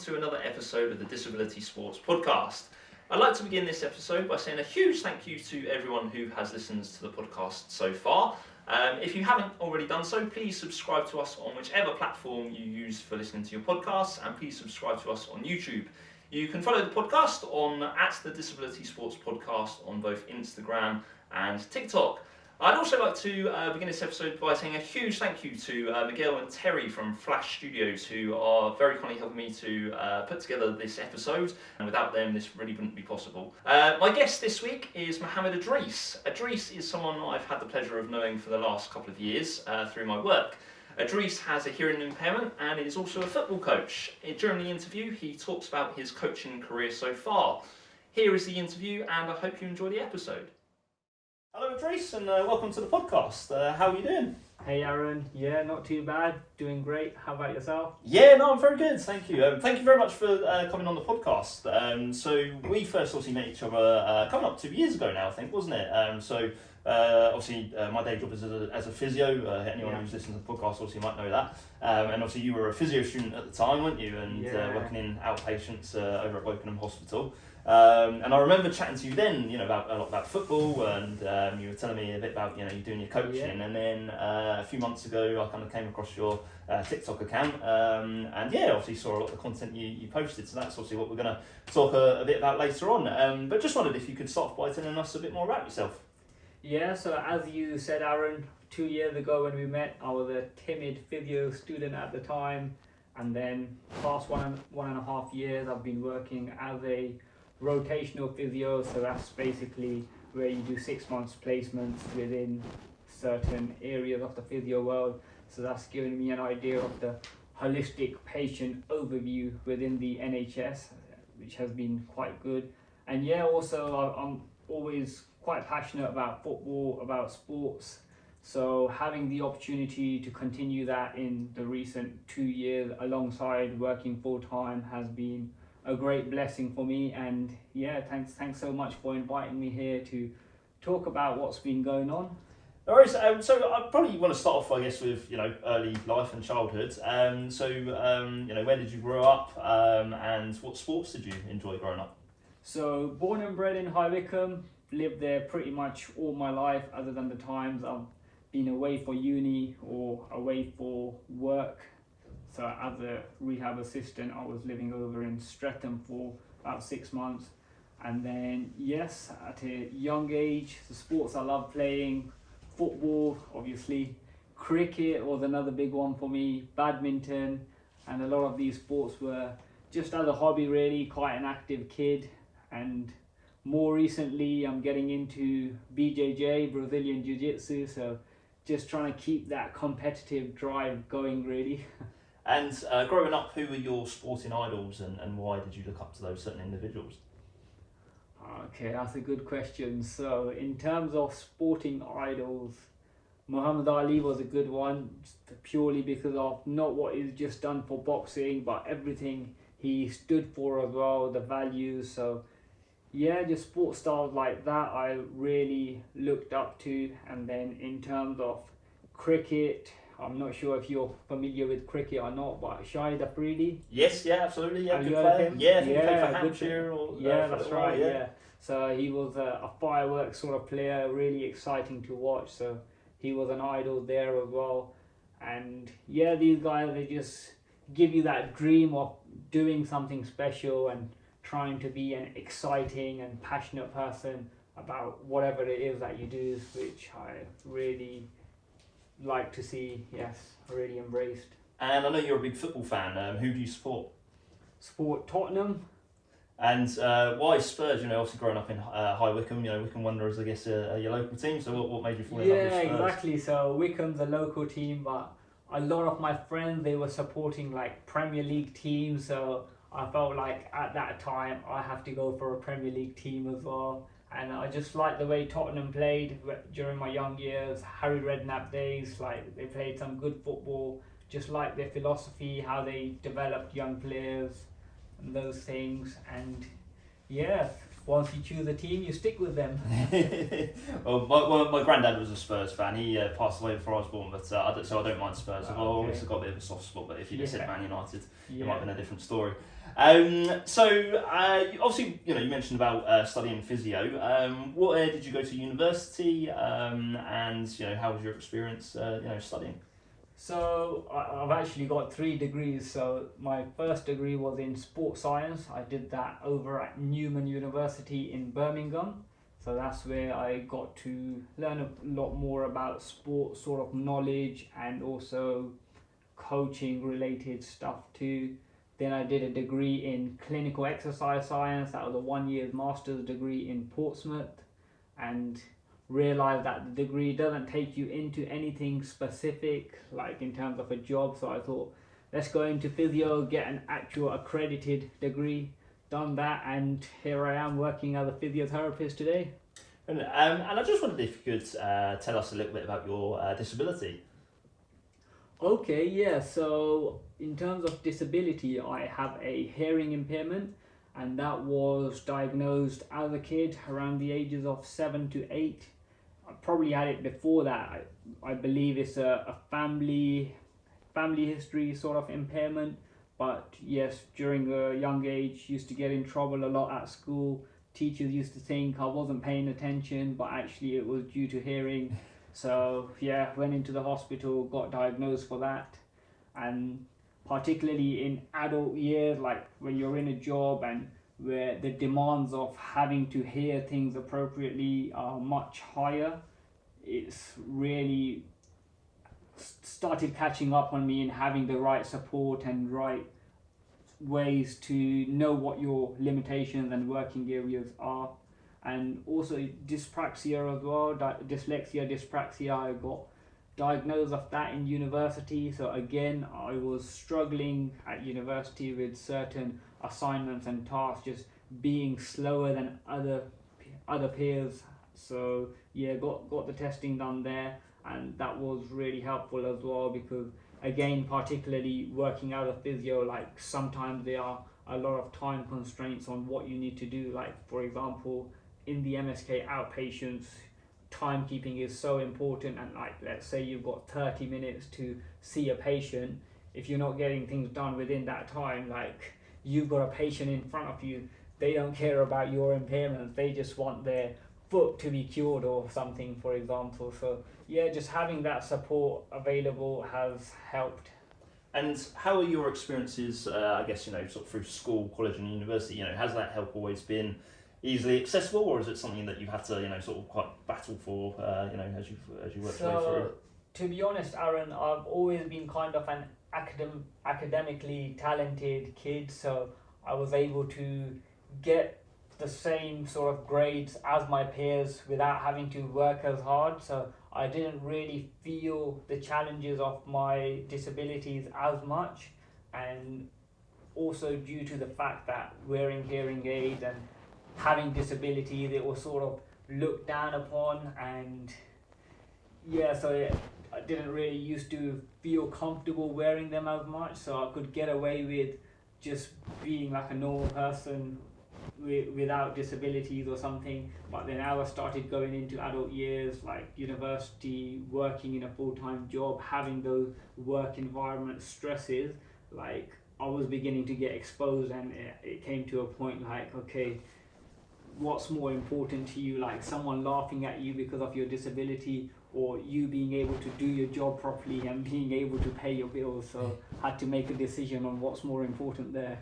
to another episode of the Disability Sports Podcast. I'd like to begin this episode by saying a huge thank you to everyone who has listened to the podcast so far. If you haven't already done so, please subscribe to us on whichever platform you use for listening to your podcasts, and please subscribe to us on YouTube. You can follow the podcast on @the Disability Sports Podcast on both Instagram and TikTok. I'd also like to begin this episode by saying a huge thank you to Miguel and Terry from Flash Studios, who are very kindly helping me to put together this episode, and without them this really wouldn't be possible. My guest this week is Mohammed Adrees. Adrees is someone I've had the pleasure of knowing for the last couple of years through my work. Adrees has a hearing impairment and is also a football coach. During the interview he talks about his coaching career so far. Here is the interview, and I hope you enjoy the episode. Hello Adrees, and welcome to the podcast. How are you doing? Hey Aaron, yeah, not too bad, doing great. How about yourself? Yeah, no, I'm very good, thank you. Thank you very much for coming on the podcast. So we first obviously met each other coming up 2 years ago now, I think, wasn't it? Obviously my day job is as a physio. Anyone who's listening to the podcast obviously might know that. And obviously you were a physio student at the time, weren't you? And working in outpatients over at Wokingham Hospital. And I remember chatting to you then, about a lot about football, and you were telling me a bit about, you doing your coaching. And then a few months ago, I kind of came across your TikTok account, and obviously saw a lot of the content you posted. So that's obviously what we're going to talk a bit about later on. But just wondered if you could start off by telling us a bit more about yourself. Yeah, so as you said, Aaron, 2 years ago when we met, I was a timid physio student at the time, and then past one and a half years, I've been working as a rotational physio. So that's basically where you do 6 months placements within certain areas of the physio world. So that's given me an idea of the holistic patient overview within the NHS, which has been quite good. And also I'm always quite passionate about football, about sports. So having the opportunity to continue that in the recent 2 years alongside working full time has been a great blessing for me. And thanks so much for inviting me here to talk about what's been going on. All right, so I probably want to start off, I guess, with early life and childhood. Where did you grow up, and what sports did you enjoy growing up? So born and bred in High Wycombe, lived there pretty much all my life, other than the times I've been away for uni or away for work. So as a rehab assistant, I was living over in Streatham for about 6 months. And then, at a young age, the sports I love playing, football, obviously, cricket was another big one for me, badminton, and a lot of these sports were just as a hobby really, quite an active kid. And more recently, I'm getting into BJJ, Brazilian Jiu-Jitsu, so just trying to keep that competitive drive going really. And growing up, who were your sporting idols, and why did you look up to those certain individuals? Okay, that's a good question. So in terms of sporting idols, Muhammad Ali was a good one, purely because of not what he's just done for boxing, but everything he stood for as well, the values. So just sports stars like that I really looked up to. And then in terms of cricket, I'm not sure if you're familiar with cricket or not, but Shahid Afridi. Yes, absolutely, Have good you heard player. of him? Yeah, I think he played for Hampshire. That's right. So he was a fireworks sort of player, really exciting to watch. So he was an idol there as well. And these guys, they just give you that dream of doing something special and trying to be an exciting and passionate person about whatever it is that you do, which I really like to see, really embraced. And I know you're a big football fan. Who do you support? Support Tottenham. And why Spurs? Obviously growing up in High Wycombe, Wycombe Wanderers, I guess, are your local team. So what made you fall in love with Spurs? Yeah, exactly. So Wycombe's a local team, but a lot of my friends, they were supporting like Premier League teams. So I felt like at that time I have to go for a Premier League team as well. And I just liked the way Tottenham played during my young years, Harry Redknapp days. Like, they played some good football, just like their philosophy, how they developed young players and those things. And once you choose a team, you stick with them. Well, my granddad was a Spurs fan. He passed away before I was born, but so I don't mind Spurs. I've always got a bit of a soft spot, but if you just said Man United, it might have been a different story. So obviously, you mentioned about studying physio. What did you go to university, and how was your experience, studying? So I've actually got 3 degrees. So my first degree was in sports science. I did that over at Newman University in Birmingham. So that's where I got to learn a lot more about sports sort of knowledge and also coaching related stuff too. Then I did a degree in clinical exercise science. That was a 1-year master's degree in Portsmouth, and realized that the degree doesn't take you into anything specific, like in terms of a job. So I thought, let's go into physio, get an actual accredited degree, done that, and here I am working as a physiotherapist today. And I just wondered if you could tell us a little bit about your disability. Okay, yeah, so in terms of disability, I have a hearing impairment, and that was diagnosed as a kid around the ages of 7 to 8. I probably had it before that. I believe it's a family history sort of impairment, but yes, during a young age, used to get in trouble a lot at school. Teachers used to think I wasn't paying attention, but actually it was due to hearing. So yeah, went into the hospital, got diagnosed for that, and particularly in adult years, like when you're in a job and where the demands of having to hear things appropriately are much higher, it's really started catching up on me and having the right support and right ways to know what your limitations and working areas are. And also dyspraxia as well, dyspraxia, I got diagnosed of that in university. So again, I was struggling at university with certain assignments and tasks, just being slower than other peers. So yeah, got the testing done there, and that was really helpful as well, because again, particularly working out of physio, like sometimes there are a lot of time constraints on what you need to do. Like for example, in the MSK outpatients, timekeeping is so important, and like let's say you've got 30 minutes to see a patient. If you're not getting things done within that time, like you've got a patient in front of you, they don't care about your impairments, they just want their foot to be cured or something, for example. So yeah, just having that support available has helped. And how are your experiences, I guess, sort of through school, college and university? Has that help always been easily accessible, or is it something that you've had to, sort of quite battle for, as you work your way through? To be honest, Aaron, I've always been kind of an academically talented kid, so I was able to get the same sort of grades as my peers without having to work as hard. So I didn't really feel the challenges of my disabilities as much, and also due to the fact that wearing hearing aids and having disabilities, it was sort of looked down upon, and yeah, so I didn't really used to feel comfortable wearing them as much, so I could get away with just being like a normal person without disabilities or something. But then as I started going into adult years, like university, working in a full-time job, having those work environment stresses, like I was beginning to get exposed, and it came to a point like, okay, what's more important to you, like someone laughing at you because of your disability, or you being able to do your job properly and being able to pay your bills? So I had to make a decision on what's more important there.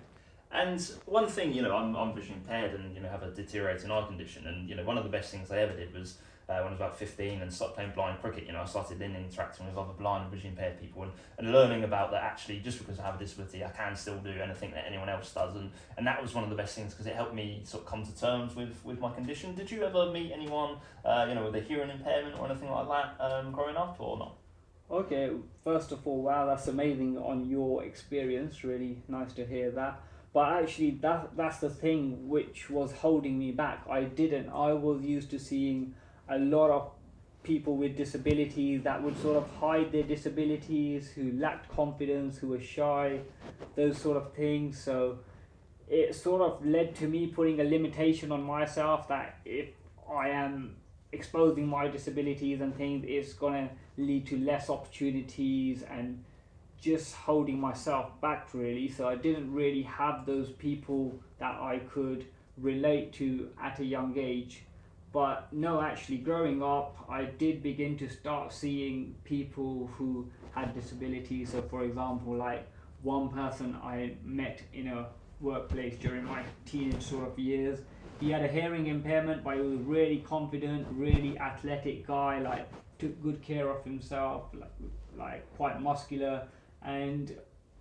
And one thing, I'm vision impaired and, have a deteriorating eye condition. And, one of the best things I ever did was when I was about 15 and started playing blind cricket. I started then interacting with other blind and vision impaired people and learning about that actually, just because I have a disability, I can still do anything that anyone else does. And that was one of the best things, because it helped me sort of come to terms with my condition. Did you ever meet anyone, with a hearing impairment or anything like that growing up, or not? Okay, first of all, wow, that's amazing on your experience. Really nice to hear that. But actually, that's the thing which was holding me back. I was used to seeing a lot of people with disabilities that would sort of hide their disabilities, who lacked confidence, who were shy, those sort of things. So it sort of led to me putting a limitation on myself that if I am exposing my disabilities and things, it's going to lead to less opportunities and just holding myself back really. So I didn't really have those people that I could relate to at a young age. But no, actually growing up, I did begin to start seeing people who had disabilities. So for example, like one person I met in a workplace during my teenage sort of years, he had a hearing impairment, but he was really confident, really athletic guy, like took good care of himself, like quite muscular. And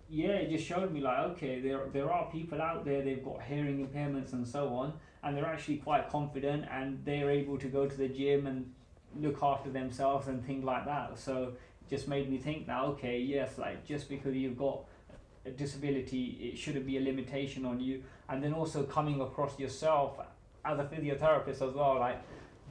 yeah, it just showed me like, okay, there are people out there, they've got hearing impairments and so on, and they're actually quite confident and they're able to go to the gym and look after themselves and things like that. So it just made me think now, okay, yes, like just because you've got a disability, it shouldn't be a limitation on you. And then also coming across yourself as a physiotherapist as well, like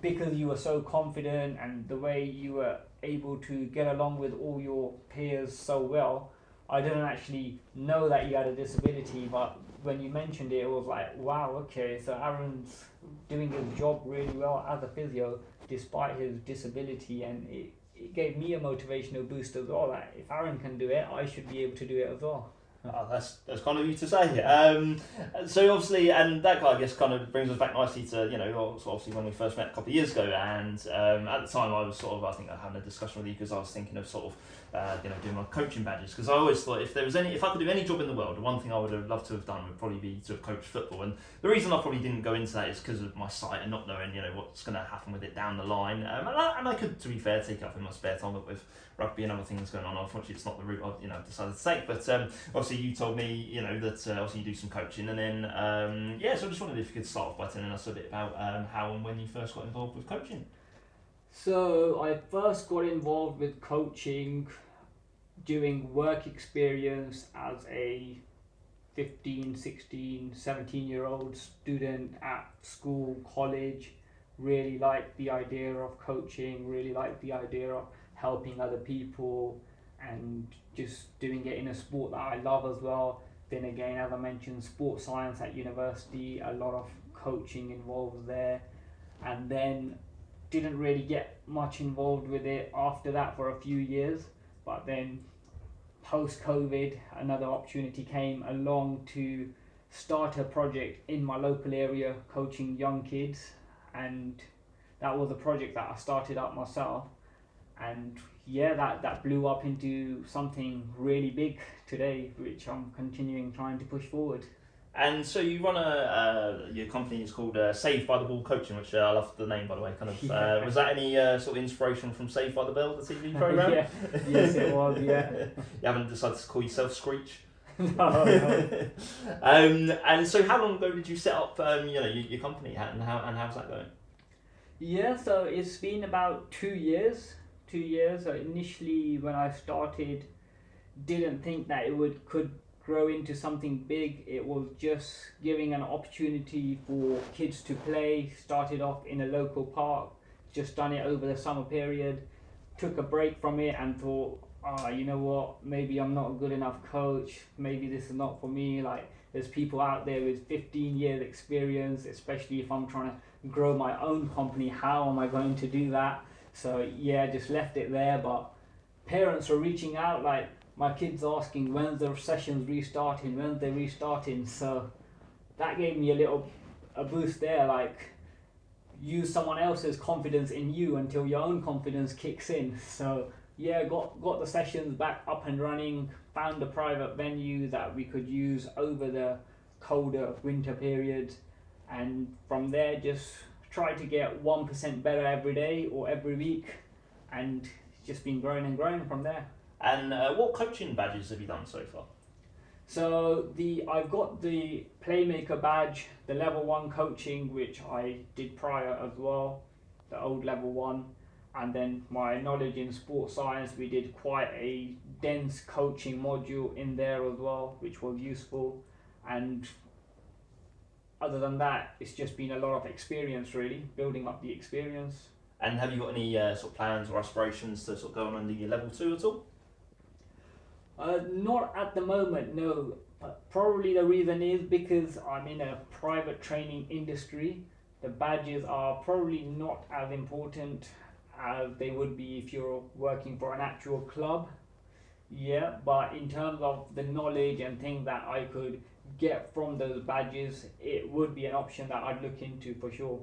because you were so confident and the way you were able to get along with all your peers so well, I didn't actually know that you had a disability, but when you mentioned it, it was like, wow, okay, so Aaron's doing his job really well as a physio despite his disability, and it gave me a motivational boost as well, that if Aaron can do it, I should be able to do it as well. Oh, that's kind of you to say. So obviously, and that I guess kind of brings us back nicely to, you know, so obviously when we first met a couple of years ago, and at the time I was sort of, I think I had a discussion with you because I was thinking of sort of, you know, doing my coaching badges, because I always thought if I could do any job in the world, the one thing I would have loved to have done would probably be to have coached football. And the reason I probably didn't go into that is because of my sight and not knowing, you know, what's going to happen with it down the line. And I could, to be fair, take it up in my spare time, but with rugby and other things going on, unfortunately it's not the route I've, you know, decided to take. But obviously you told me, you know, that obviously you do some coaching, and then so I just wondered if you could start off by telling us a bit about how and when you first got involved with coaching. So I first got involved with coaching doing work experience as a 15, 16, 17-year-old student at school, college. Really liked the idea of coaching, really liked the idea of helping other people and just doing it in a sport that I love as well. Then again, as I mentioned, sports science at university, a lot of coaching involved there. And then didn't really get much involved with it after that for a few years. But then post-COVID, another opportunity came along to start a project in my local area coaching young kids, and that was a project that I started up myself, and yeah, that blew up into something really big today, which I'm continuing trying to push forward. And so you run your company is called Saved by the Ball Coaching, which I love the name, by the way. Kind of was that any sort of inspiration from Saved by the Bell, the TV program? Yeah. Yes, it was. Yeah. You haven't decided to call yourself Screech? No. And so how long ago did you set up your company, and how's that going? Yeah, so it's been about 2 years. 2 years. So initially, when I started, didn't think that it could grow into something big. It was just giving an opportunity for kids to play. Started off in a local park, just done it over the summer period, took a break from it and thought, you know what, maybe I'm not a good enough coach, maybe this is not for me. Like, there's people out there with 15 years experience, especially if I'm trying to grow my own company, how am I going to do that? So yeah, just left it there. But parents are reaching out, like, my kids asking when's the sessions restarting, when's they restarting. So that gave me a boost there, like, use someone else's confidence in you until your own confidence kicks in. So yeah, got the sessions back up and running, found a private venue that we could use over the colder winter period, and from there just try to get 1% better every day or every week, and it's just been growing and growing from there. And what coaching badges have you done so far? So I've got the Playmaker badge, the level 1 coaching, which I did prior as well, the old level 1, and then my knowledge in sports science, we did quite a dense coaching module in there as well, which was useful. And other than that, it's just been a lot of experience, really, building up the experience. And have you got any sort of plans or aspirations to sort of go on under your level 2 at all? Not at the moment, no. But probably the reason is because I'm in a private training industry. The badges are probably not as important as they would be if you're working for an actual club. Yeah, but in terms of the knowledge and things that I could get from those badges, it would be an option that I'd look into for sure.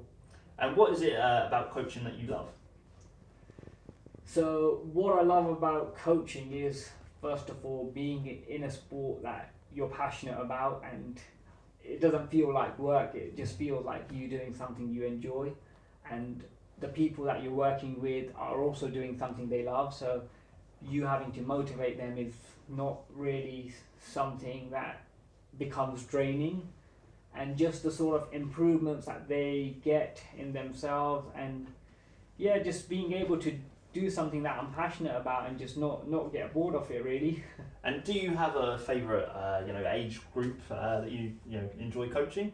And what is it about coaching that you love? So what I love about coaching is, first of all, being in a sport that you're passionate about, and it doesn't feel like work, it just feels like you doing something you enjoy, and the people that you're working with are also doing something they love, so you having to motivate them is not really something that becomes draining. And just the sort of improvements that they get in themselves, and yeah, just being able to do something that I'm passionate about and just not get bored of it really. And do you have a favourite age group that you enjoy coaching?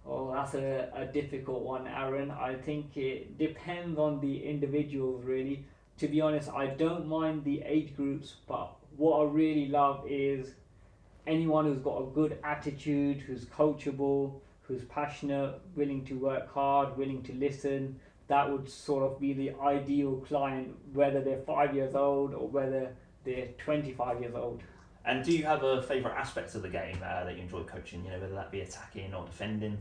Oh, that's a difficult one, Aaron. I think it depends on the individuals really. To be honest, I don't mind the age groups, but what I really love is anyone who's got a good attitude, who's coachable, who's passionate, willing to work hard, willing to listen. That would sort of be the ideal client, whether they're 5 years old or whether they're 25 years old. And do you have a favourite aspect of the game that you enjoy coaching, whether that be attacking or defending?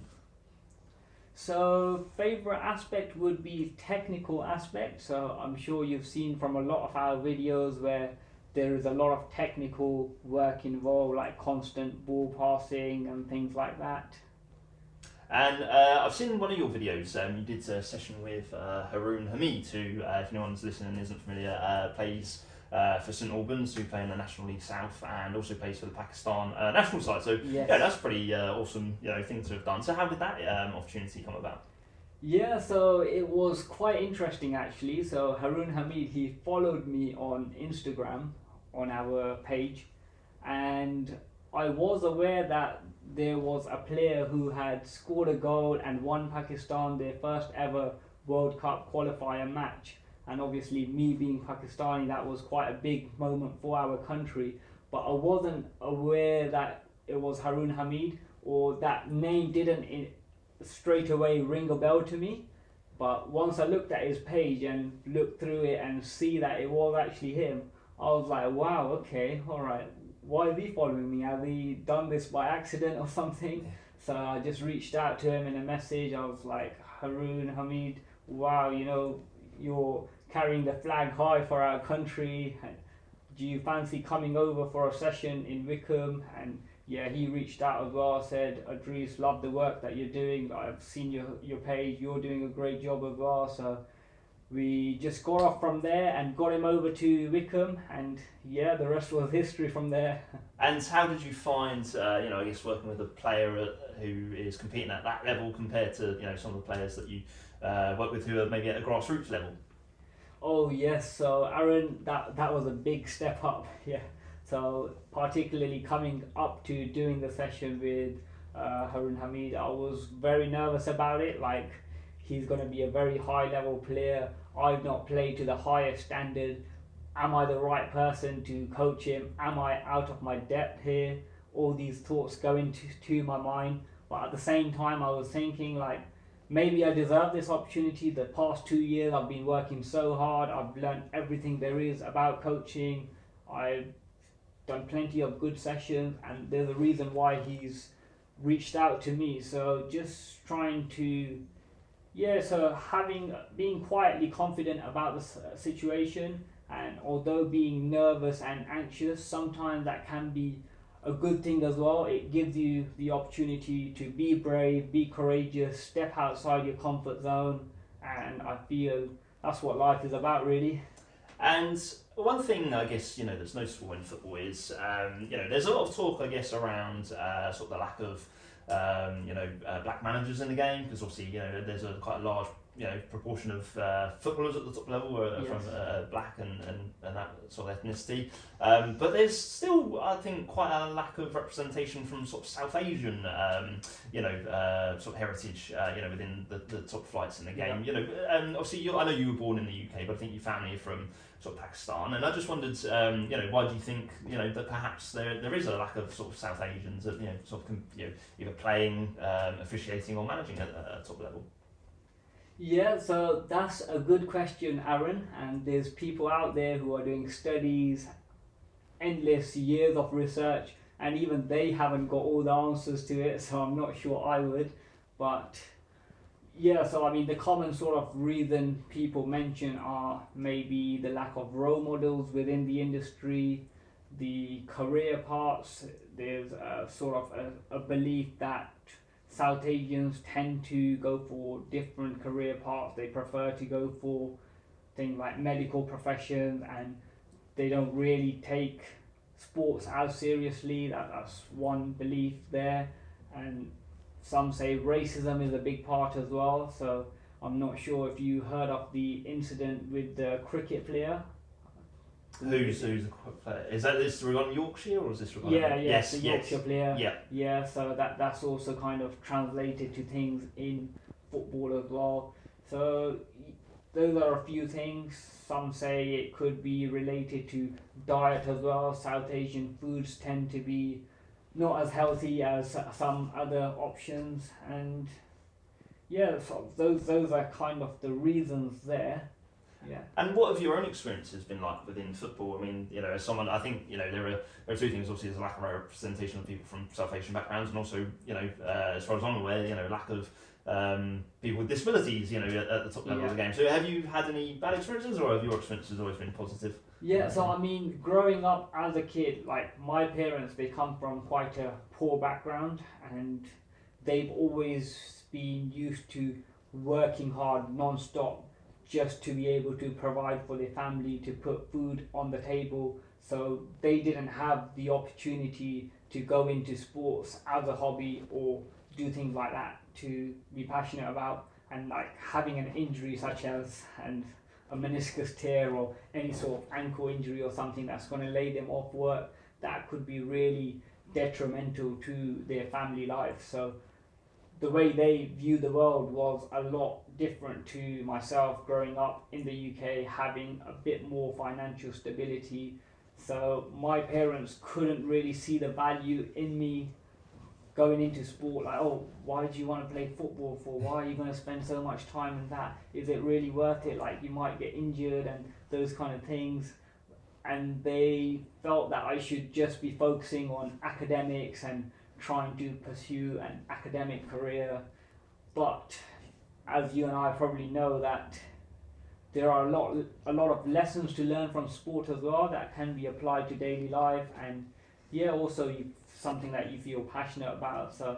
So favourite aspect would be technical aspect. So I'm sure you've seen from a lot of our videos where there is a lot of technical work involved, like constant ball passing and things like that. And I've seen one of your videos, you did a session with Harun Hamid, who, if anyone's listening and isn't familiar, plays for St Albans, who play in the National League South, and also plays for the Pakistan national side. So Yes. yeah, that's pretty awesome thing to have done. So how did that opportunity come about? Yeah, so it was quite interesting actually. So Harun Hamid, he followed me on Instagram on our page, and I was aware that there was a player who had scored a goal and won Pakistan their first ever World Cup qualifier match. And obviously me being Pakistani, that was quite a big moment for our country. But I wasn't aware that it was Harun Hamid, or that name didn't straight away ring a bell to me. But once I looked at his page and looked through it and see that it was actually him, I was like, wow, okay, alright. Why is he following me? Has he done this by accident or something? So I just reached out to him in a message. I was like, Harun Hamid, wow, you're carrying the flag high for our country. Do you fancy coming over for a session in Wickham? And yeah, he reached out as well, said, Adrees, love the work that you're doing. I've seen your page, you're doing a great job as well. So we just got off from there and got him over to Wickham, and yeah, the rest was history from there. And how did you find, I guess, working with a player who is competing at that level compared to, some of the players that you work with who are maybe at a grassroots level? Oh yes, so Aaron, that was a big step up, yeah. So particularly coming up to doing the session with Harun Hamid, I was very nervous about it, like he's going to be a very high level player. I've not played to the highest standard. Am I the right person to coach him? Am I out of my depth here? All these thoughts go into my mind. But at the same time, I was thinking like, maybe I deserve this opportunity. The past 2 years, I've been working so hard. I've learned everything there is about coaching. I've done plenty of good sessions, and there's a reason why he's reached out to me. So just trying to, being quietly confident about the situation, and although being nervous and anxious, sometimes that can be a good thing as well. It gives you the opportunity to be brave, be courageous, step outside your comfort zone, and I feel that's what life is about really. And one thing I guess that's noticeable in football is there's a lot of talk I guess around sort of the lack of black managers in the game, because obviously there's quite a large proportion of footballers at the top level are Yes. from black and that sort of ethnicity. But there's still, I think, quite a lack of representation from sort of South Asian, sort of heritage, within the top flights in the game. And obviously, I know you were born in the UK, but I think your family are from sort of Pakistan, and I just wondered, why do you think, that perhaps there is a lack of sort of South Asians, at, either playing, officiating, or managing at top level? Yeah, so that's a good question, Aaron. And there's people out there who are doing studies, endless years of research, and even they haven't got all the answers to it, so I'm not sure I would. But yeah, so I mean, the common sort of reason people mention are maybe the lack of role models within the industry, the career paths. There's a sort of a belief that South Asians tend to go for different career paths. They prefer to go for things like medical professions, and they don't really take sports as seriously. That's one belief there. And some say racism is a big part as well. So I'm not sure if you heard of the incident with the cricket player. Who's the player? Is this regarding Yorkshire, or is this regarding? Yes, the Yorkshire player. Yeah. Yeah, so that's also kind of translated to things in football as well. So those are a few things. Some say it could be related to diet as well. South Asian foods tend to be not as healthy as some other options, and yeah, so those are kind of the reasons there. Yeah. And what have your own experiences been like within football? I mean, as someone, I think, there are two things. Obviously, there's a lack of representation of people from South Asian backgrounds, and also, as far as I'm aware, lack of people with disabilities, at the top level of the game. So have you had any bad experiences, or have your experiences always been positive? Yeah, so I mean, growing up as a kid, like my parents, they come from quite a poor background, and they've always been used to working hard non-stop just to be able to provide for their family, to put food on the table. So they didn't have the opportunity to go into sports as a hobby or do things like that to be passionate about. And like having an injury such as a meniscus tear or any sort of ankle injury or something that's going to lay them off work, that could be really detrimental to their family life. So the way they view the world was a lot different to myself growing up in the UK, having a bit more financial stability. So my parents couldn't really see the value in me going into sport. Like, oh, why do you want to play football for? Why are you going to spend so much time in that? Is it really worth it? Like, you might get injured and those kind of things. And they felt that I should just be focusing on academics and trying to pursue an academic career. But as you and I probably know, that there are a lot of lessons to learn from sport as well that can be applied to daily life, and also something that you feel passionate about. So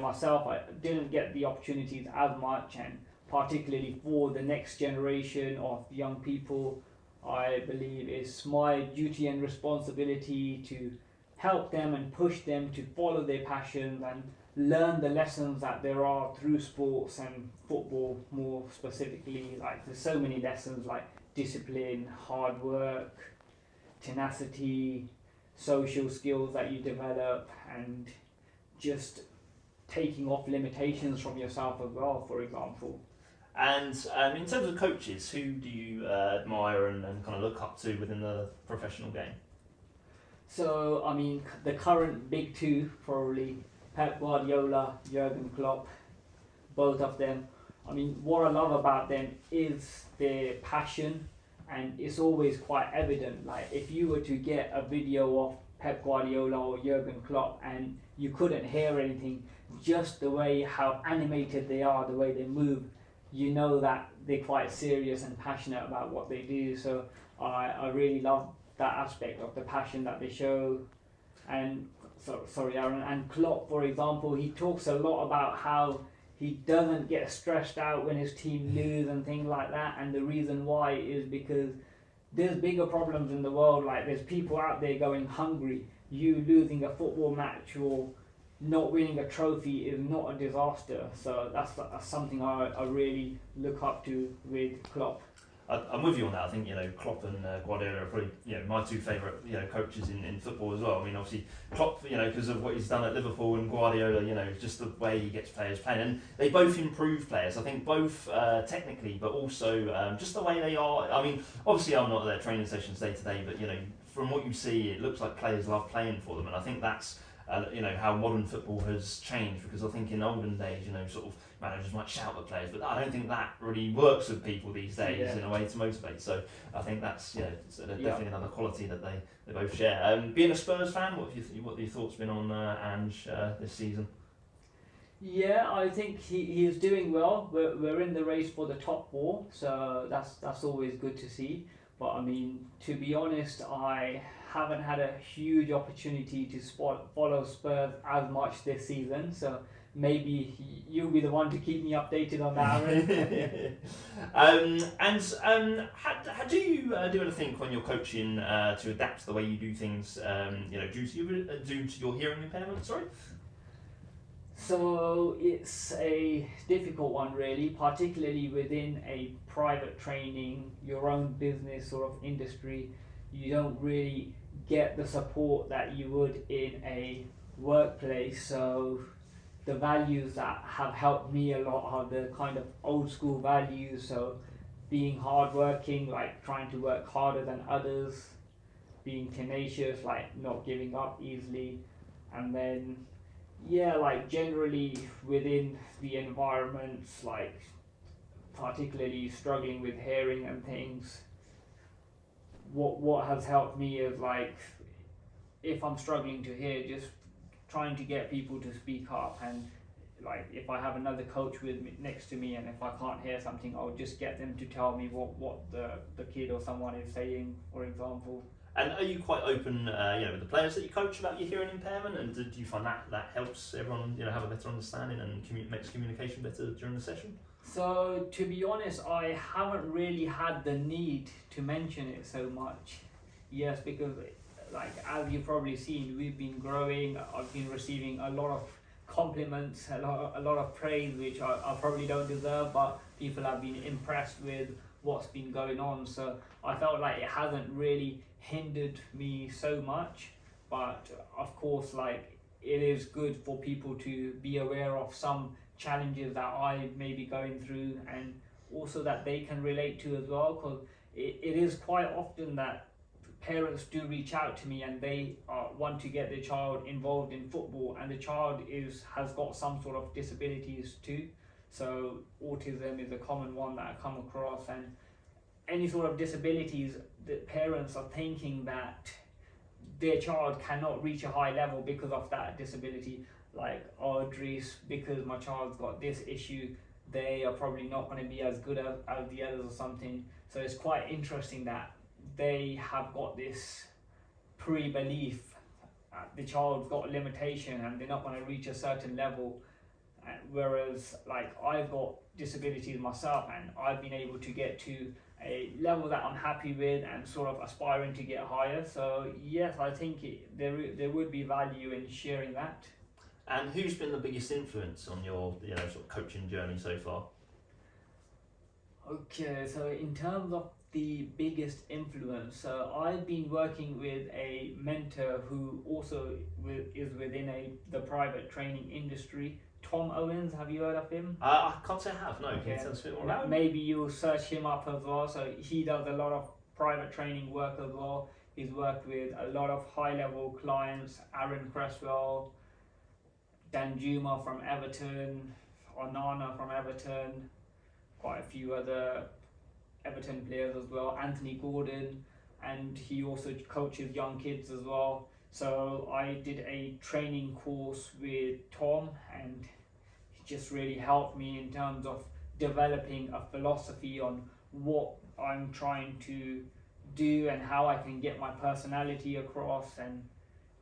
myself, I didn't get the opportunities as much, and particularly for the next generation of young people, I believe it's my duty and responsibility to help them and push them to follow their passions and learn the lessons that there are through sports and football more specifically. Like, there's so many lessons like discipline, hard work, tenacity, social skills that you develop, and just taking off limitations from yourself as well, for example. And in terms of coaches, who do you admire and kind of look up to within the professional game? So, I mean, the current big two, probably Pep Guardiola, Jurgen Klopp, both of them. I mean, what I love about them is their passion, and it's always quite evident. Like, if you were to get a video of Pep Guardiola or Jurgen Klopp and you couldn't hear anything, just the way how animated they are, the way they move, you know that they're quite serious and passionate about what they do. So I really love that aspect of the passion that they show. And sorry, Aaron, and Klopp, for example, he talks a lot about how he doesn't get stressed out when his team lose and things like that, and the reason why is because there's bigger problems in the world. Like, there's people out there going hungry. You losing a football match or not winning a trophy is not a disaster. So that's something I really look up to with Klopp. I'm with you on that. I think Klopp and Guardiola are probably my two favourite coaches in football as well. I mean, obviously Klopp because of what he's done at Liverpool, and Guardiola just the way he gets players playing, and they both improve players. I think both technically, but also just the way they are. I mean, obviously I'm not at their training sessions day to day, but from what you see, it looks like players love playing for them, and I think that's how modern football has changed. Because I think in olden days, sort of managers might shout at players, but I don't think that really works with people these days in a way to motivate. So I think that's it's definitely another quality that they both share. Being a Spurs fan, what have your thoughts been on Ange this season? Yeah, I think he is doing well. We're in the race for the top 4, so that's always good to see. But I mean, to be honest, I haven't had a huge opportunity to follow Spurs as much this season, so maybe you'll be the one to keep me updated on that, Aaron. How do you do anything when you're coaching to adapt to the way you do things? Due to your hearing impairment. Sorry. So it's a difficult one, really, particularly within a private training, your own business sort of industry. You don't really get the support that you would in a workplace. So the values that have helped me a lot are the kind of old school values. So being hardworking, like trying to work harder than others, being tenacious, like not giving up easily, and then like generally within the environments, like particularly struggling with hearing and things, what has helped me is like if I'm struggling to hear, just trying to get people to speak up, and like if I have another coach with me next to me, and if I can't hear something, I'll just get them to tell me what the kid or someone is saying, for example. And are you quite open, with the players that you coach about your hearing impairment? And do you find that helps everyone, have a better understanding and makes communication better during the session? So to be honest, I haven't really had the need to mention it so much. Yes, because like as you've probably seen, we've been growing. I've been receiving a lot of compliments, a lot of praise, which I probably don't deserve, but people have been impressed with what's been going on. So I felt like it hasn't really hindered me so much, but of course, like it is good for people to be aware of some challenges that I may be going through, and also that they can relate to as well, because it is quite often that parents do reach out to me and they want to get their child involved in football, and the child has got some sort of disabilities too. So autism is a common one that I come across, and any sort of disabilities that parents are thinking that their child cannot reach a high level because of that disability, like Adrees, because my child's got this issue, they are probably not going to be as good as the others or something. So it's quite interesting that they have got this pre-belief that the child's got a limitation and they're not going to reach a certain level, whereas like I've got disabilities myself and I've been able to get to a level that I'm happy with and sort of aspiring to get higher. So yes, I think there would be value in sharing that. And who's been the biggest influence on your sort of coaching journey so far? Okay, so in terms of the biggest influence, so I've been working with a mentor who also is within the private training industry. Tom Owens, have you heard of him? I can't say I have, no. Can you tell us a bit more about him? Maybe you'll search him up as well. So he does a lot of private training work as well. He's worked with a lot of high-level clients, Aaron Cresswell, Danjuma from Everton, Onana from Everton, quite a few other Everton players as well, Anthony Gordon, and he also coaches young kids as well. So I did a training course with Tom, and he just really helped me in terms of developing a philosophy on what I'm trying to do and how I can get my personality across, and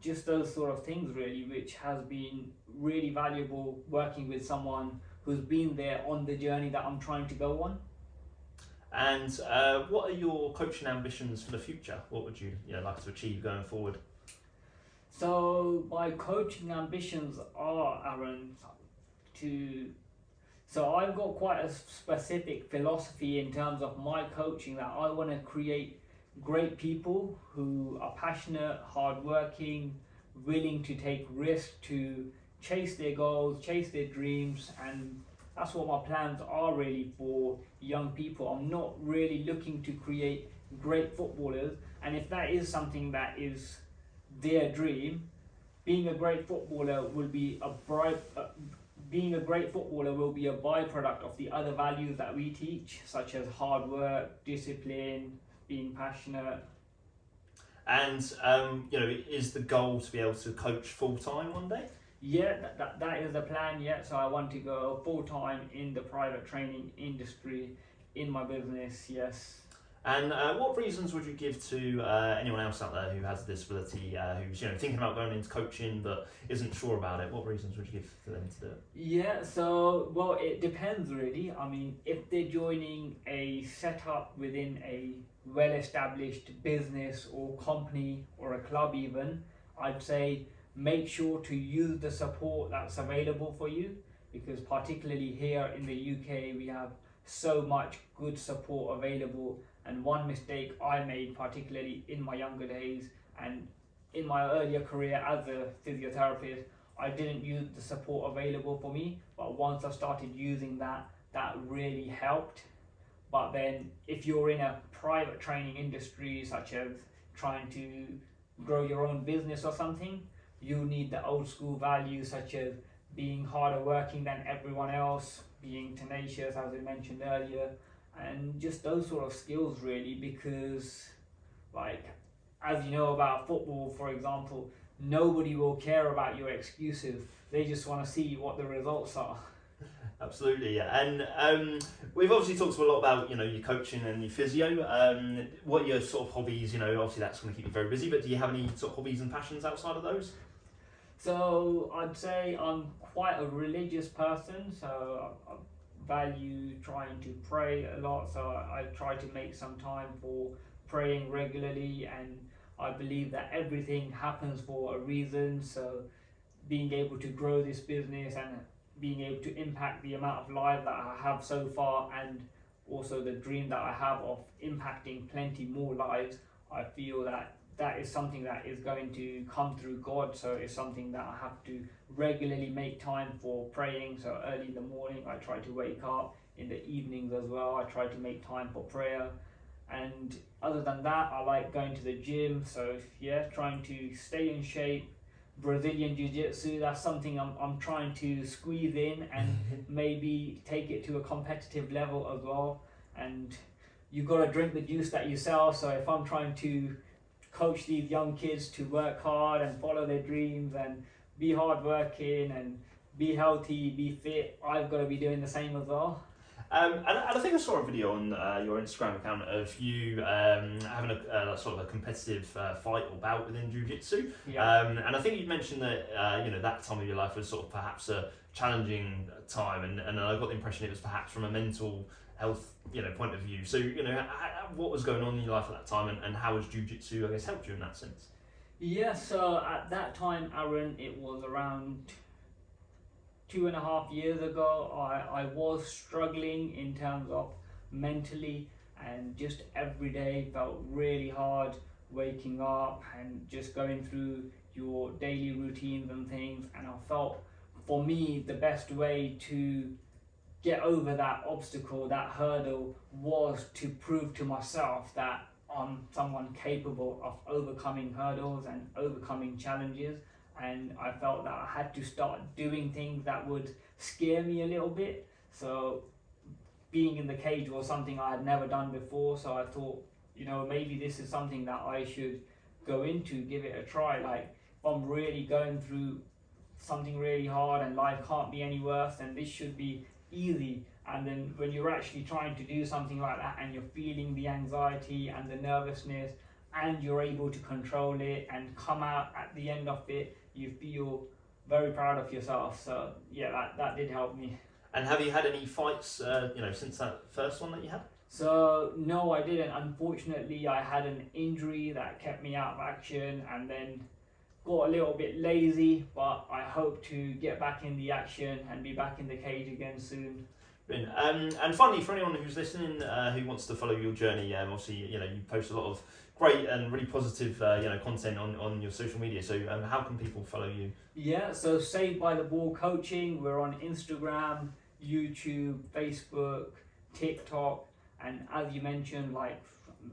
just those sort of things really, which has been really valuable working with someone who's been there on the journey that I'm trying to go on. And what are your coaching ambitions for the future? What would you like to achieve going forward? So my coaching ambitions are, Aaron, so I've got quite a specific philosophy in terms of my coaching, that I want to create great people who are passionate, hardworking, willing to take risks, to chase their goals, chase their dreams, and that's what my plans are really for young people. I'm not really looking to create great footballers, and if that is something that is their dream, being a great footballer will be being a great footballer will be a byproduct of the other values that we teach, such as hard work, discipline, being passionate. And is the goal to be able to coach full time one day? Yeah, that is the plan. Yeah, so I want to go full time in the private training industry in my business. Yes. And what reasons would you give to anyone else out there who has a disability, who's thinking about going into coaching but isn't sure about it? What reasons would you give to them to do it? Yeah, so well, it depends really. I mean, if they're joining a setup within a well-established business or company or a club even, I'd say make sure to use the support that's available for you, because particularly here in the UK we have so much good support available. And one mistake I made, particularly in my younger days and in my earlier career as a physiotherapist, I didn't use the support available for me. But once I started using that really helped. But then if you're in a private training industry, such as trying to grow your own business or something, you need the old school values, such as being harder working than everyone else, being tenacious, as we mentioned earlier, and just those sort of skills really, because like, as you know about football, for example, nobody will care about your excuses. They just want to see what the results are. Absolutely, yeah. And we've obviously talked a lot about your coaching and your physio. What are your sort of hobbies? Obviously that's going to keep you very busy, but do you have any sort of hobbies and passions outside of those? So I'd say I'm quite a religious person, so I value trying to pray a lot, so I try to make some time for praying regularly, and I believe that everything happens for a reason. So being able to grow this business and being able to impact the amount of lives that I have so far, and also the dream that I have of impacting plenty more lives, I feel that is something that is going to come through God. So it's something that I have to regularly make time for praying. So early in the morning I try to wake up, in the evenings as well I try to make time for prayer. And other than that, I like going to the gym, so yeah, trying to stay in shape. Brazilian Jiu-Jitsu, that's something I'm trying to squeeze in and maybe take it to a competitive level as well. And you've got to drink the juice that you sell, so if I'm trying to coach these young kids to work hard and follow their dreams and be hardworking and be healthy, be fit, I've got to be doing the same as well. And I think I saw a video on your Instagram account of you having a sort of a competitive fight or bout within Jiu-Jitsu. Yeah. And I think you mentioned that that time of your life was sort of perhaps a challenging time, and I got the impression it was perhaps from a mental health point of view. So what was going on in your life at that time, and how has Jiu-Jitsu, I guess, helped you in that sense? Yeah, so at that time, Aaron, it was around 2.5 years ago. I was struggling in terms of mentally, and just every day felt really hard, waking up and just going through your daily routines and things. And I felt, for me, the best way to get over that obstacle, that hurdle, was to prove to myself that I'm someone capable of overcoming hurdles and overcoming challenges. And I felt that I had to start doing things that would scare me a little bit. So being in the cage was something I had never done before, so I thought, maybe this is something that I should go into, give it a try. Like, if I'm really going through something really hard and life can't be any worse, then this should be easy. And then when you're actually trying to do something like that and you're feeling the anxiety and the nervousness, and you're able to control it and come out at the end of it, you feel very proud of yourself. So yeah, that did help me. And have you had any fights since that first one that you had? So no, I didn't. Unfortunately, I had an injury that kept me out of action, and then got a little bit lazy, but I hope to get back in the action and be back in the cage again soon. Brilliant. And finally, for anyone who's listening who wants to follow your journey, obviously you post a lot of great and really positive content on your social media. So how can people follow you? Yeah, so Saved by the Ball Coaching. We're on Instagram, YouTube, Facebook, TikTok, and as you mentioned, like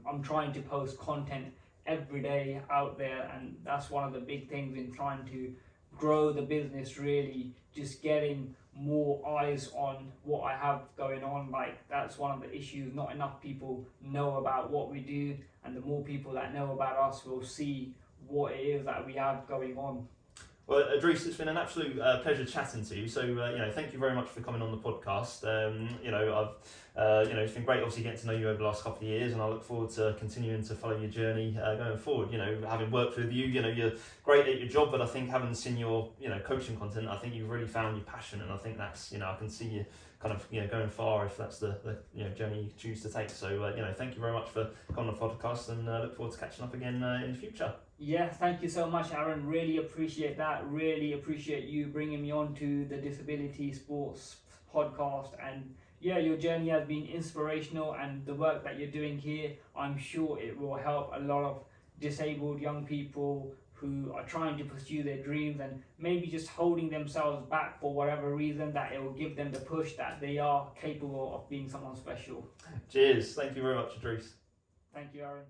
I'm trying to post content every day out there, and that's one of the big things in trying to grow the business, really just getting more eyes on what I have going on. Like that's one of the issues, not enough people know about what we do, and the more people that know about us will see what it is that we have going on. Well, Adrees, it's been an absolute pleasure chatting to you. So, thank you very much for coming on the podcast. It's been great, obviously, getting to know you over the last couple of years, and I look forward to continuing to follow your journey going forward. Having worked with you, you're great at your job, but I think having seen your, coaching content, I think you've really found your passion, and I think that's, I can see you kind of, going far if that's the journey you choose to take. So, thank you very much for coming on the podcast, and look forward to catching up again in the future. Yeah, thank you so much, Aaron. Really appreciate that. Really appreciate you bringing me on to the Disability Sports podcast. And yeah, your journey has been inspirational, and the work that you're doing here, I'm sure it will help a lot of disabled young people who are trying to pursue their dreams and maybe just holding themselves back for whatever reason, that it will give them the push that they are capable of being someone special. Cheers. Thank you very much, Adrees. Thank you, Aaron.